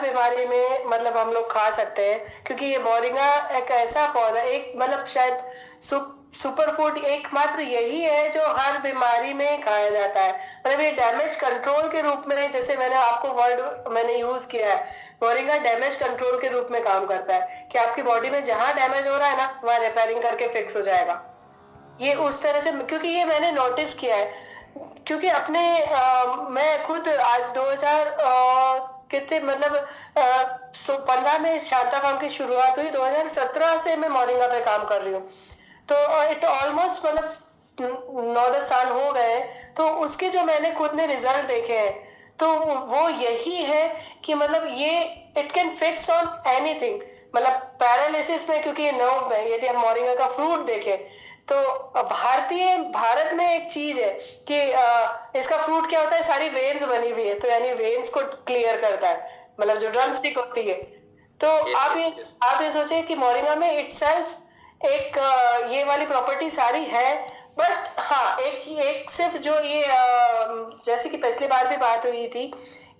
बीमारी में मतलब हम लोग खा सकते हैं, क्योंकि ये मोरिंगा एक ऐसा पौधा, एक मतलब शायद सुपर फूड एकमात्र यही है जो हर बीमारी में खाया जाता है। मतलब ये डैमेज कंट्रोल के रूप में, जैसे मैंने आपको वर्ड मैंने यूज किया है, मोरिंगा डैमेज कंट्रोल के रूप में काम करता है कि आपकी बॉडी में जहां डैमेज हो रहा है ना, वहां रिपेयरिंग करके फिक्स हो जाएगा। ये उस तरह से, क्योंकि ये मैंने नोटिस किया है, क्योंकि अपने मैं खुद आज 2000 कितने मतलब 15 में शांता फार्म की शुरुआत हुई, 2017 से मैं मोरिंगा पे काम कर रही हूँ। तो इट ऑलमोस्ट मतलब 9-10 साल हो गए। तो उसके जो मैंने खुद ने रिजल्ट देखे हैं, तो वो यही है कि मतलब ये it can fix on anything. मतलब पैरालिसिस में, क्योंकि ये नर्व में, यदि हम मोरिंगा का फ्रूट देखें तो भारत में एक चीज है कि इसका फ्रूट क्या होता है, सारी वेन्स बनी हुई है, तो यानी वेन्स को क्लियर करता है, मतलब जो ड्रम स्टिक होती है। तो आप ये सोचिए कि मोरिंगा में इटसेल्फ एक ये वाली प्रॉपर्टी सारी है। बट हाँ, एक एक सिर्फ जो ये जैसे कि पिछली बार भी बात हुई थी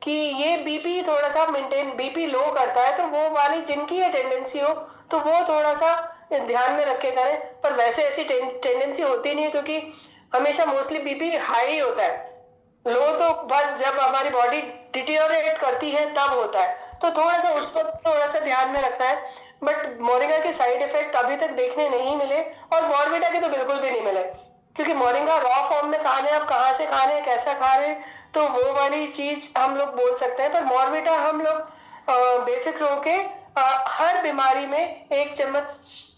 कि ये बीपी थोड़ा सा मेंटेन, बीपी लो करता है, तो वो वाली जिनकी ये टेंडेंसी हो तो वो थोड़ा सा ध्यान में रख के करें। पर वैसे ऐसी टेंडेंसी होती नहीं है, क्योंकि हमेशा मोस्टली बीपी हाई होता है। लो तो बस जब हमारी बॉडी डिटीरियोरेट करती है तब होता है, तो थोड़ा सा उस पर थोड़ा सा ध्यान में रखना है। बट मोरिंगा के साइड इफेक्ट अभी तक देखने नहीं मिले, और बॉर्नविटा के तो बिल्कुल भी नहीं मिले, क्योंकि मोरिंगा रॉ फॉर्म में खा रहे हैं, आप कहाँ से खा रहे हैं, कैसा खा रहे हैं, तो वो वाली चीज हम लोग बोल सकते हैं। पर मोरबिटा हम लोग बेफिक्र होके हर बीमारी में 1 चम्मच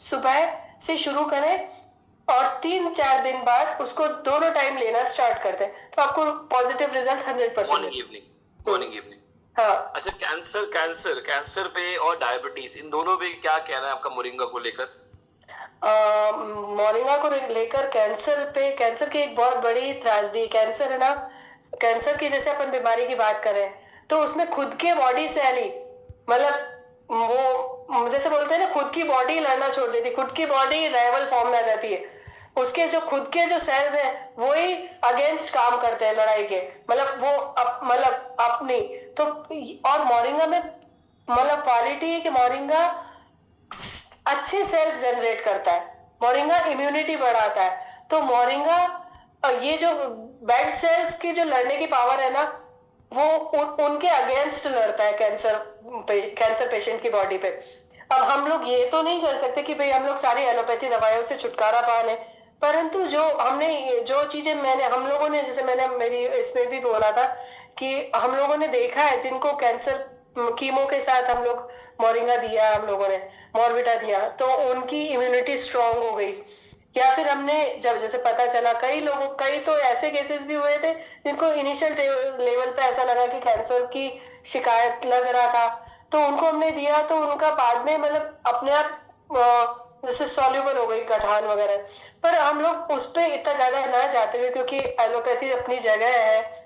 सुबह से शुरू करें, और 3-4 दिन बाद उसको दोनों टाइम लेना स्टार्ट करते हैं, तो आपको पॉजिटिव रिजल्ट 100%। Morning evening. हाँ। अच्छा, कैंसर पे और डायबिटीज, इन दोनों पे क्या कहना है आपका मोरिंगा को लेकर? मोरिंगा को लेकर कैंसर पे, कैंसर की एक बहुत बड़ी त्रासदी, कैंसर है ना, कैंसर की जैसे अपन बीमारी की बात करें तो उसमें खुद के बॉडी सेल ही, मतलब वो जैसे बोलते हैं ना, खुद की बॉडी लड़ना छोड़ देती, खुद की बॉडी राइवल फॉर्म में आ जाती है। उसके जो खुद के जो सेल्स हैं वो ही अगेंस्ट काम करते हैं लड़ाई के, मतलब वो मतलब अपनी। तो और मोरिंगा में मतलब क्वालिटी है कि मोरिंगा अच्छे सेल्स जनरेट करता है, मोरिंगा इम्यूनिटी बढ़ाता है। तो मोरिंगा ये जो बेड सेल्स की जो लड़ने की पावर है ना, वो उनके अगेंस्ट लड़ता है कैंसर पेशेंट की बॉडी पे। अब हम लोग ये तो नहीं कर सकते कि भाई हम लोग सारी एलोपैथी दवाइयों से छुटकारा पा लें, परंतु जो हमने जो चीजें हम लोगों ने, जैसे मैंने मेरी इसमें भी बोला था कि हम लोगों ने देखा है जिनको कैंसर कीमो के साथ हम लोग मोरिंगा दिया, हम लोगों ने मोरबिटा दिया, तो उनकी इम्यूनिटी स्ट्रांग हो गई। या फिर हमने जब जैसे पता चला, कई तो ऐसे केसेस भी हुए थे जिनको इनिशियल लेवल पे ऐसा लगा कि कैंसर की शिकायत लग रहा था, तो उनको हमने दिया, तो उनका बाद में मतलब अपने आप जैसे सॉल्यूबल हो गई कठान वगैरह। पर हम लोग उस पर इतना ज्यादा ना जाते हुए, क्योंकि एलोपैथी अपनी जगह है,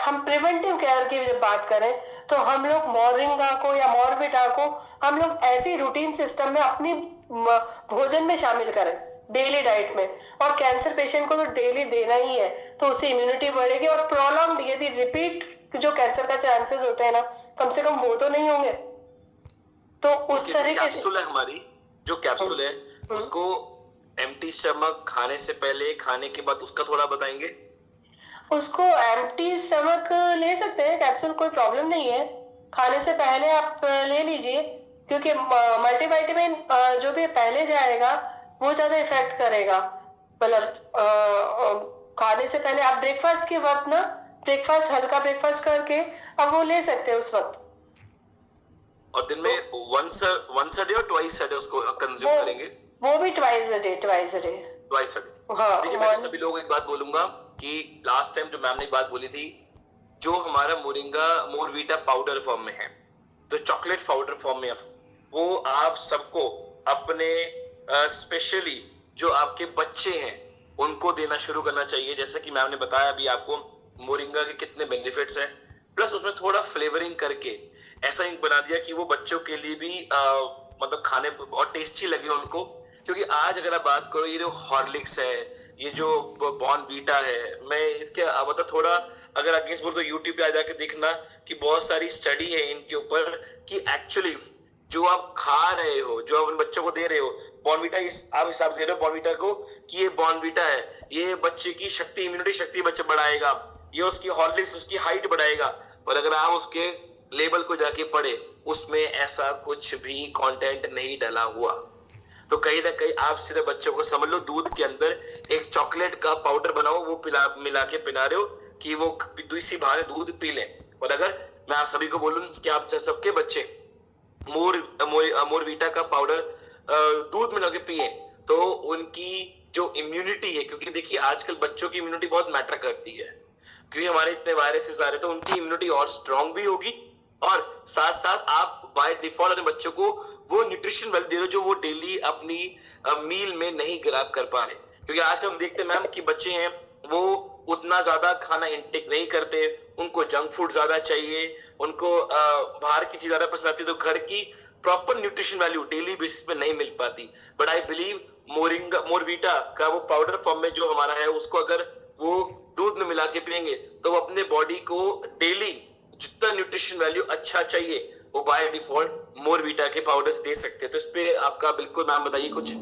हम प्रिवेंटिव केयर की जब बात करें तो हम लोग मोरिंगा को या मोरबिटा को हम लोग ऐसी रूटीन सिस्टम में अपनी भोजन में शामिल करें, डेली डाइट में। और कैंसर पेशेंट को तो डेली देना ही है, तो उससे इम्यूनिटी बढ़ेगी, और प्रोलॉन्ग यदि रिपीट जो कैंसर का चांसेस होते हैं ना, कम से कम वो तो नहीं होंगे। तो उस तरीके से कैप्सूल है हमारी, जो कैप्सूल है उसको एम्प्टी स्टमक, खाने से पहले, खाने के बाद, उसका थोड़ा बताएंगे। उसको एम्प्टी स्टमक ले सकते हैं कैप्सूल, कोई प्रॉब्लम नहीं है। खाने से पहले आप ले लीजिए, क्योंकि मल्टीविटामिन जो भी पहले जाएगा वो ज्यादा इफेक्ट करेगा। मतलब खाने से पहले आप ब्रेकफास्ट के वक्त ना, ब्रेकफास्ट हल्का ब्रेकफास्ट करके अब वो ले सकते हैं उस वक्त। और दिन में वंस अ डे और ट्वाइस अ डे उसको कंज्यूम करेंगे? वो भी twice a day, twice a day. हाँ, देखिए मैं सभी लोगों को एक बात बोलूंगा कि लास्ट टाइम जो मैम ने बात बोली थी, जो हमारा मोरिंगा मोरवीटा पाउडर फॉर्म में है, तो चॉकलेट पाउडर फॉर्म में, वो आप सबको अपने स्पेशली जो आपके बच्चे हैं उनको देना शुरू करना चाहिए। जैसे कि मैम ने बताया अभी आपको मोरिंगा के कितने बेनिफिट्स हैं, प्लस उसमें थोड़ा फ्लेवरिंग करके ऐसा इंक बना दिया कि वो बच्चों के लिए भी मतलब खाने बहुत टेस्टी लगे उनको। क्योंकि आज अगर आप बात करो, ये जो हॉर्लिक्स है, ये जो बॉर्नवीटा है, मैं इसके मतलब थोड़ा अगर अगेंस्ट बोल तो यूट्यूब पे आ जाके देखना कि बहुत सारी स्टडी है इनके ऊपर कि एक्चुअली जो आप खा रहे हो, जो आप उन बच्चों को दे रहे हो बॉर्नविटा, इस आप हिसाब से दे रहे हो बॉर्नविटा को कि ये बॉर्नविटा है, ये बच्चे की शक्ति, इम्यूनिटी शक्ति बच्चा बढ़ाएगा, ये उसकी हॉर्लिक्स उसकी हाइट बढ़ाएगा। पर अगर आप उसके लेबल को जाके पढ़े, उसमें ऐसा कुछ भी कंटेंट नहीं डला हुआ। तो कहीं ना कहीं आप सिर्फ बच्चों को समझ लो दूध के अंदर एक चॉकलेट का पाउडर बनाओ, वो मिला के पिला रहे हो कि वो इसी बहाने दूध पी लें। और अगर मैं आप सभी को बोलूं कि आप सबके बच्चे मोरवीटा का पाउडर दूध मिला के पिए तो उनकी जो इम्यूनिटी है, क्योंकि देखिए आजकल बच्चों की इम्यूनिटी बहुत मैटर करती है, क्योंकि हमारे इतने वायरसेस आ रहे, तो उनकी इम्यूनिटी और स्ट्रांग भी होगी, और साथ साथ आप बाय डिफॉल्ट अपने बच्चों को वो न्यूट्रिशन वैल्यू दे रहे हो जो वो डेली अपनी मील में नहीं ग्रैब कर पा रहे। क्योंकि आजकल हम देखते हैं मैम कि बच्चे हैं वो उतना ज्यादा खाना इंटेक नहीं करते, उनको जंक फूड ज्यादा चाहिए, उनको बाहर की चीज ज्यादा पसंद आती है, तो घर की proper nutrition value daily basis पे नहीं मिल पाती। बट आई बिलीव मोरवीटा का वो पाउडर फॉर्म में जो हमारा है, उसको अगर वो दूध में मिला के पियेंगे तो वो अपने बॉडी को डेली जितना न्यूट्रिशन वैल्यू अच्छा चाहिए वो बाय डिफॉल्ट मोरवीटा के पाउडर्स दे सकते हैं। तो इस पे आपका बिल्कुल नाम बताइए कुछ।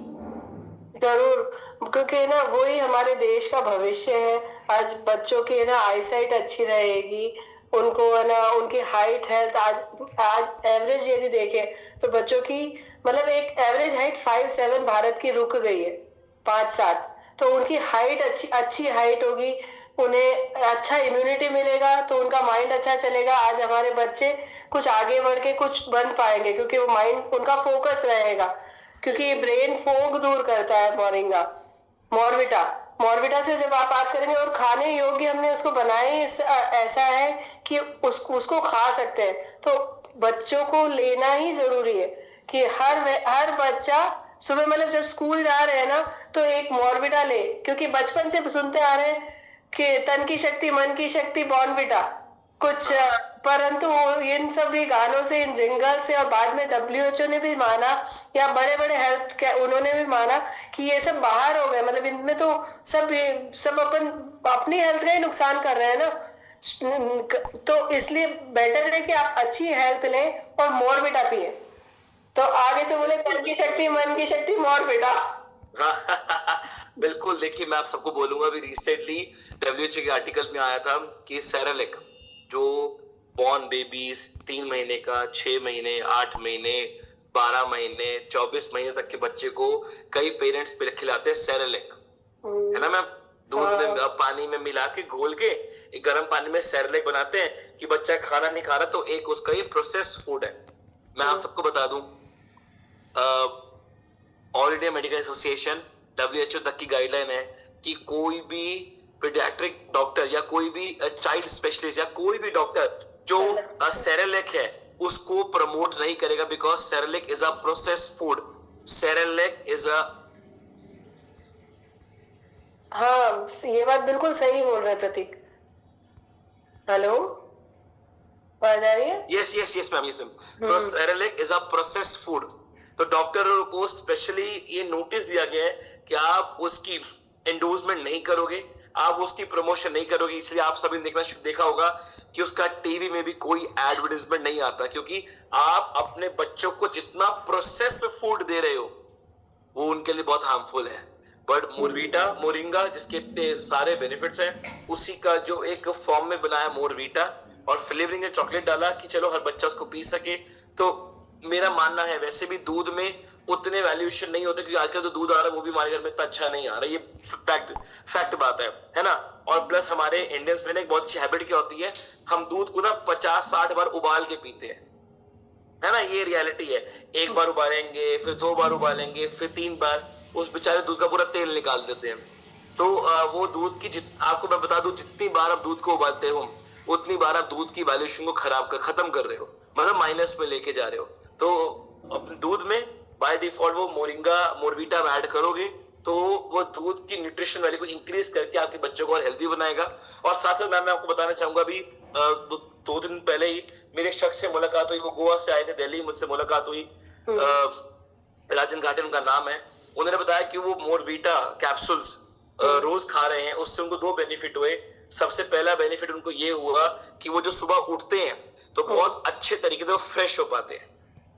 जरूर, क्योंकि ना वही हमारे देश का भविष्य है। आज बच्चों की ना आईसाइट अच्छी रहेगी, उनको है ना उनकी हाइट हेल्थ, आज एवरेज यदि देखें तो बच्चों की मतलब एक एवरेज हाइट 5'7" भारत की रुक गई है 5'7", तो उनकी हाइट अच्छी हाइट होगी, उन्हें अच्छा इम्यूनिटी मिलेगा तो उनका माइंड अच्छा चलेगा। आज हमारे बच्चे कुछ आगे बढ़ के कुछ बन पाएंगे क्योंकि वो माइंड उनका फोकस रहेगा, क्योंकि ब्रेन फोग दूर करता है मोरविटा। मोरविटा से जब आप बात करेंगे, और खाने योग्य हमने उसको बनाया ही ऐसा है कि उसको खा सकते हैं, तो बच्चों को लेना ही जरूरी है कि हर बच्चा सुबह मतलब जब स्कूल जा रहे हैं ना तो एक मोरविटा ले, क्योंकि बचपन से सुनते आ रहे हैं कि तन की शक्ति मन की शक्ति बॉर्नविटा कुछ, परंतु इन सभी गानों से, इन जिंगल से, और बाद में WHO ने भी माना या बड़े बड़े हेल्थ उन्होंने भी माना कि ये सब बाहर हो गए, मतलब इनमें तो सब अपनी हेल्थ का ही नुकसान कर रहे हैं ना। तो इसलिए बेटर है कि आप अच्छी हेल्थ लें और मोरविटा पिए। तो आगे से बोले तन की शक्ति मन की शक्ति मोरविटा। बिल्कुल, देखिए मैं आप सबको बोलूंगा, अभी रिसेंटली WHO के आर्टिकल में आया था कि सेरेलेक जो बॉर्न बेबीज 3 महीने का, 6 महीने, 8 महीने, 12 महीने, 24 महीने तक के बच्चे को कई पेरेंट्स पे खिलाते हैं सेरेलेक, है ना मैम? दूध में पानी में मिला के घोल के एक गर्म पानी में सेरेलेक बनाते हैं कि बच्चा खाना नहीं खा रहा, तो एक उसका ये प्रोसेस्ड फूड है। मैं आप सबको बता दूं, all India medical association WHO तक की गाइडलाइन है कि कोई भी पीडियाट्रिक डॉक्टर या कोई भी चाइल्ड स्पेशलिस्ट या कोई भी डॉक्टर जो सेरेलेक है उसको प्रमोट नहीं करेगा, because Cerelac is a processed food. Cerelac is अ, हाँ ये बात बिल्कुल सही बोल रहे प्रतीक। हेलो, आवाज आ रही है? Yes yes yes ma'am, yes ma'am. तो Cerelac is a processed food, तो डॉक्टरों को स्पेशली ये नोटिस दिया गया है कि आप उसकी एंडोर्समेंट नहीं करोगे, आप उसकी प्रमोशन नहीं करोगे। इसलिए आप सभी ने देखा होगा कि उसका टीवी में भी कोई एडवर्टाइजमेंट नहीं आता, क्योंकि आप अपने बच्चों को जितना प्रोसेस्ड फूड दे रहे हो वो उनके लिए बहुत हार्मफुल है। बट मोरिंगा जिसके इतने सारे बेनिफिट्स हैं, उसी का जो एक फॉर्म में बनाया मोरवीटा, और फ्लेवरिंग में चॉकलेट डाला कि चलो हर बच्चा उसको पी सके। तो मेरा मानना है वैसे भी दूध में उतने वैल्यूएशन नहीं होते, क्योंकि आजकल तो दूध आ रहा है वो भी हमारे घर में इतना अच्छा नहीं आ रहा, ये फैक्ट बात है ना। और प्लस हमारे इंडियंस में एक बहुत अच्छी हैबिट क्या होती है, हम दूध को ना 50-60 बार उबाल के पीते हैं, है ना, ये रियलिटी है। एक बार उबालेंगे, फिर 2 बार उबालेंगे, फिर 3 बार, उस बेचारे दूध का पूरा तेल निकाल देते हैं। तो वो दूध की आपको मैं बता दूं, जितनी बार आप दूध को उबालते हो उतनी बार आप दूध की वैल्यूएशन को खत्म कर रहे हो, मतलब माइनस में लेके जा रहे हो। तो दूध में बाय डिफॉल्ट वो मोरवीटा ऐड करोगे तो वो दूध की न्यूट्रिशन वैल्यू को इंक्रीज करके आपके बच्चों को और हेल्दी बनाएगा। और साथ में मैं आपको बताना चाहूंगा, अभी 2 दिन पहले ही मेरे एक शख्स से मुलाकात हुई, वो गोवा से आए थे, दिल्ली मुझसे मुलाकात हुई, राजन घाटे उनका नाम है। उन्होंने बताया कि वो मोरवीटा कैप्सूल्स रोज खा रहे हैं, उससे उनको 2 बेनिफिट हुए। सबसे पहला बेनिफिट उनको ये हुआ कि वो जो सुबह उठते हैं तो बहुत अच्छे तरीके से वो फ्रेश हो पाते हैं।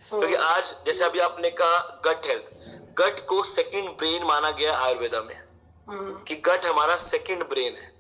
क्योंकि आज जैसे अभी आपने कहा गट हेल्थ, गट को सेकंड ब्रेन माना गया आयुर्वेदा में, कि गट हमारा सेकंड ब्रेन है।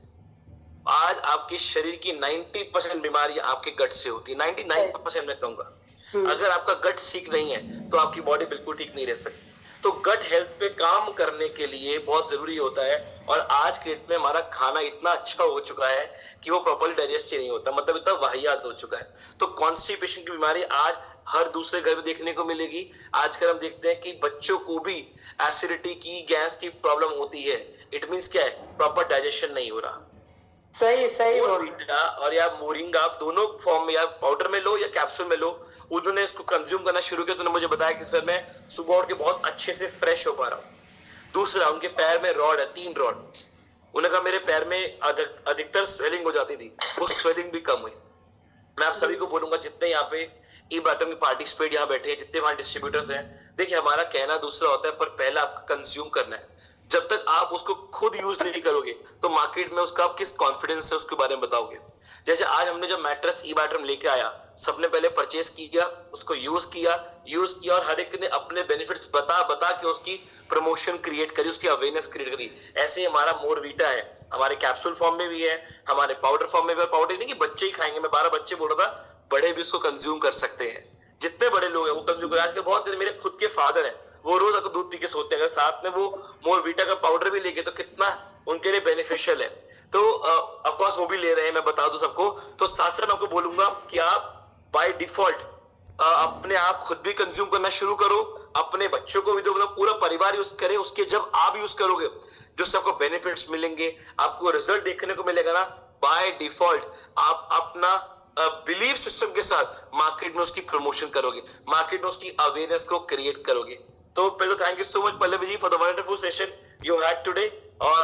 आज आपके शरीर की 90% बीमारियां आपके गट से होती है, 99% मैं कहूंगा। अगर आपका गट ठीक नहीं है तो आपकी बॉडी बिल्कुल ठीक नहीं रह सकती। तो गट हेल्थ पे काम करने के लिए बहुत जरूरी होता है। और आज के डेट में हमारा खाना इतना अच्छा हो चुका है कि वो प्रॉपर्ली डाइजेस्ट ही नहीं होता, मतलब इतना वाहियात हो चुका है। तो कॉन्स्टिपेशन की बीमारी आज हर दूसरे घर में देखने को मिलेगी। आजकल हम देखते हैं कि बच्चों को भी एसिडिटी की, गैस की प्रॉब्लम होती है। इट मीन्स क्या है, प्रॉपर डाइजेशन नहीं हो रहा। सही सही बोल। मोरिंगा और या मोरिंगा आप दोनों फॉर्म में, या पाउडर में लो या कैप्सूल में लो, उन्होंने इसको कंज्यूम करना शुरू किया तो उन्होंने मुझे बताया कि सर मैं सुबह उठ के बहुत अच्छे से फ्रेश हो पा रहा हूँ। दूसरा, उनके पैर में रॉड है, 3 रॉड। उन्होंने कहा मेरे पैर में अधिकतर स्वेलिंग हो जाती थी, वो स्वेलिंग भी कम हुई। मैं आप सभी को बोलूंगा जितने यहाँ पे ई बाटम के पार्टिसिपेट यहाँ बैठे हैं, जितने वहां डिस्ट्रीब्यूटर्स हैं, देखिए हमारा कहना दूसरा होता है, पर पहला आपको कंज्यूम करना है। जब तक आप उसको खुद यूज नहीं करोगे तो मार्केट में उसका आप किस कॉन्फिडेंस से उसके बारे में बताओगे। जैसे आज हमने जब मैट्रेस ई बाटम लेके आया, सबने पहले परचेस किया, उसको यूज किया और हर एक ने अपने बेनिफिट्स बता के उसकी प्रमोशन क्रिएट करी, उसकी अवेयरनेस क्रिएट करी। ऐसे ही हमारा मोरवीटा है, हमारे कैप्सूल फॉर्म में भी है, हमारे पाउडर फॉर्म में भी। पाउडर नहीं कि बच्चे ही खाएंगे, मैं 12 बच्चे बोल रहा था, बड़े भी उसको कंज्यूम कर सकते हैं। जितने बड़े लोग हैं वो कंज्यूम कर। आज के बहुत मेरे खुद के फादर है, वो रोज अगर दूध पी के सोते हैं, अगर साथ में वो मोरवीटा का पाउडर भी लेके तो कितना उनके लिए बेनिफिशियल है। तो ऑफ कोर्स वो भी ले रहे हैं, मैं बता दूं सबको। तो साथ साथ मैं आपको बोलूंगा कि आप बाय डिफॉल्ट अपने आप खुद भी कंज्यूम करना शुरू करो, अपने बच्चों को भी दो, मतलब पूरा परिवार यूज करे। उसके जब आप यूज करोगे जो सबको बेनिफिट्स मिलेंगे, आपको रिजल्ट देखने को मिलेगा ना, बाय डिफॉल्ट आप अपना बिलीव सिस्टम के साथ मार्केट में उसकी प्रमोशन करोगे, मार्केट में उसकी अवेयरनेस को क्रिएट करोगे। तो पहले thank you so much Pallavi ji for the wonderful session you had today. और